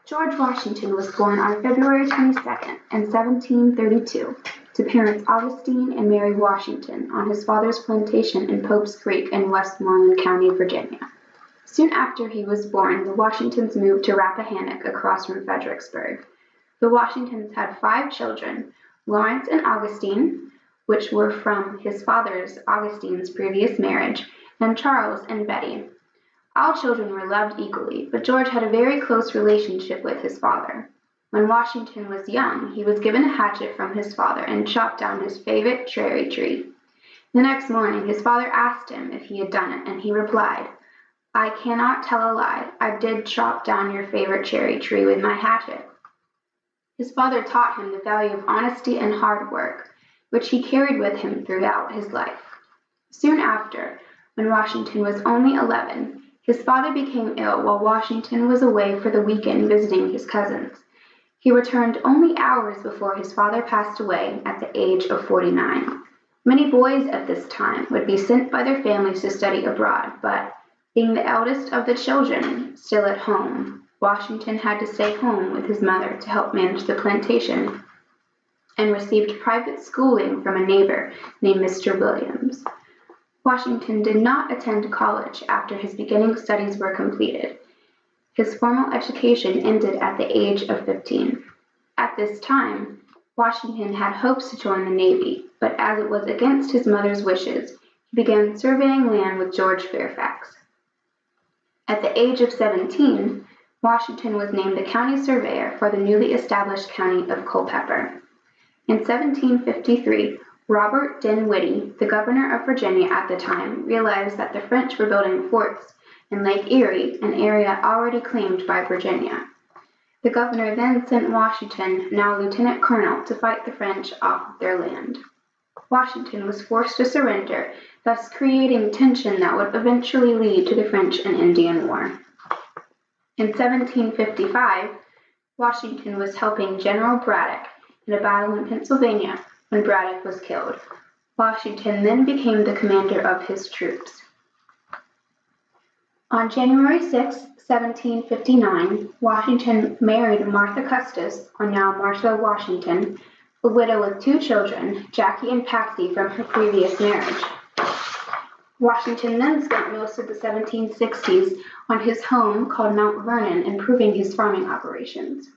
George Washington was born on February 22nd in 1732 to parents Augustine and Mary Washington on his father's plantation in Pope's Creek in Westmoreland County, Virginia. Soon after he was born, the Washingtons moved to Rappahannock across from Fredericksburg. The Washingtons had 5 children, Lawrence and Augustine, which were from his father's, Augustine's, previous marriage, and Charles and Betty. All children were loved equally, but George had a very close relationship with his father. When Washington was young, he was given a hatchet from his father and chopped down his favorite cherry tree. The next morning, his father asked him if he had done it, and he replied, "I cannot tell a lie. I did chop down your favorite cherry tree with my hatchet." His father taught him the value of honesty and hard work, which he carried with him throughout his life. Soon after, when Washington was only 11, his father became ill while Washington was away for the weekend visiting his cousins. He returned only hours before his father passed away at the age of 49. Many boys at this time would be sent by their families to study abroad, but being the eldest of the children still at home, Washington had to stay home with his mother to help manage the plantation and received private schooling from a neighbor named Mr. Williams. Washington did not attend college after his beginning studies were completed. His formal education ended at the age of 15. At this time, Washington had hopes to join the Navy, but as it was against his mother's wishes, he began surveying land with George Fairfax. At the age of 17, Washington was named the county surveyor for the newly established county of Culpeper. In 1753, Robert Dinwiddie, the governor of Virginia at the time, realized that the French were building forts in Lake Erie, an area already claimed by Virginia. The governor then sent Washington, now lieutenant colonel, to fight the French off of their land. Washington was forced to surrender, thus creating tension that would eventually lead to the French and Indian War. In 1755, Washington was helping General Braddock in a battle in Pennsylvania when Braddock was killed. Washington then became the commander of his troops. On January 6, 1759, Washington married Martha Custis, or now Martha Washington, a widow with 2 children, Jackie and Patsy, from her previous marriage. Washington then spent most of the 1760s on his home called Mount Vernon, improving his farming operations.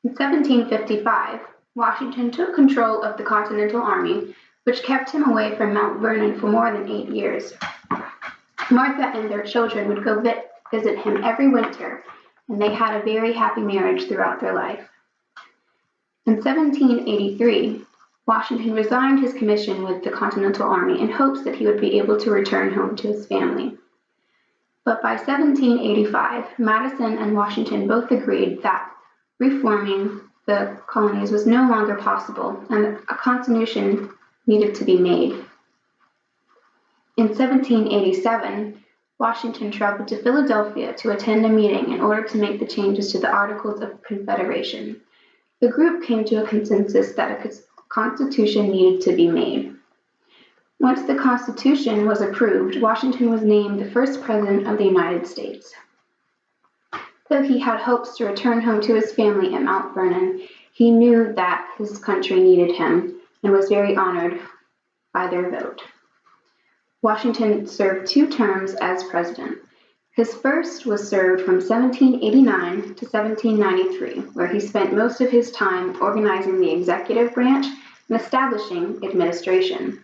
In 1755, Washington took control of the Continental Army, which kept him away from Mount Vernon for more than 8 years. Martha and their children would go visit him every winter, and they had a very happy marriage throughout their life. In 1783, Washington resigned his commission with the Continental Army in hopes that he would be able to return home to his family. But by 1785, Madison and Washington both agreed that reforming the colonies was no longer possible and a constitution needed to be made. In 1787, Washington traveled to Philadelphia to attend a meeting in order to make the changes to the Articles of Confederation. The group came to a consensus that a constitution needed to be made. Once the Constitution was approved, Washington was named the first president of the United States. Though he had hopes to return home to his family at Mount Vernon, he knew that his country needed him and was very honored by their vote. Washington served 2 terms as president. His first was served from 1789 to 1793, where he spent most of his time organizing the executive branch and establishing administration.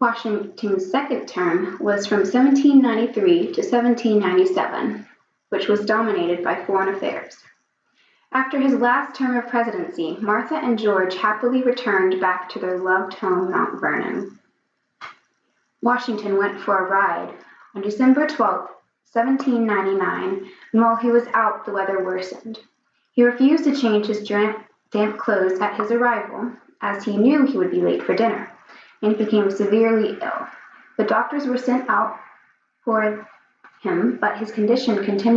Washington's second term was from 1793 to 1797, which was dominated by foreign affairs. After his last term of presidency, Martha and George happily returned back to their loved home, Mount Vernon. Washington went for a ride on December 12, 1799, and while he was out, the weather worsened. He refused to change his damp clothes at his arrival, as he knew he would be late for dinner, and he became severely ill. The doctors were sent out for him, but his condition continued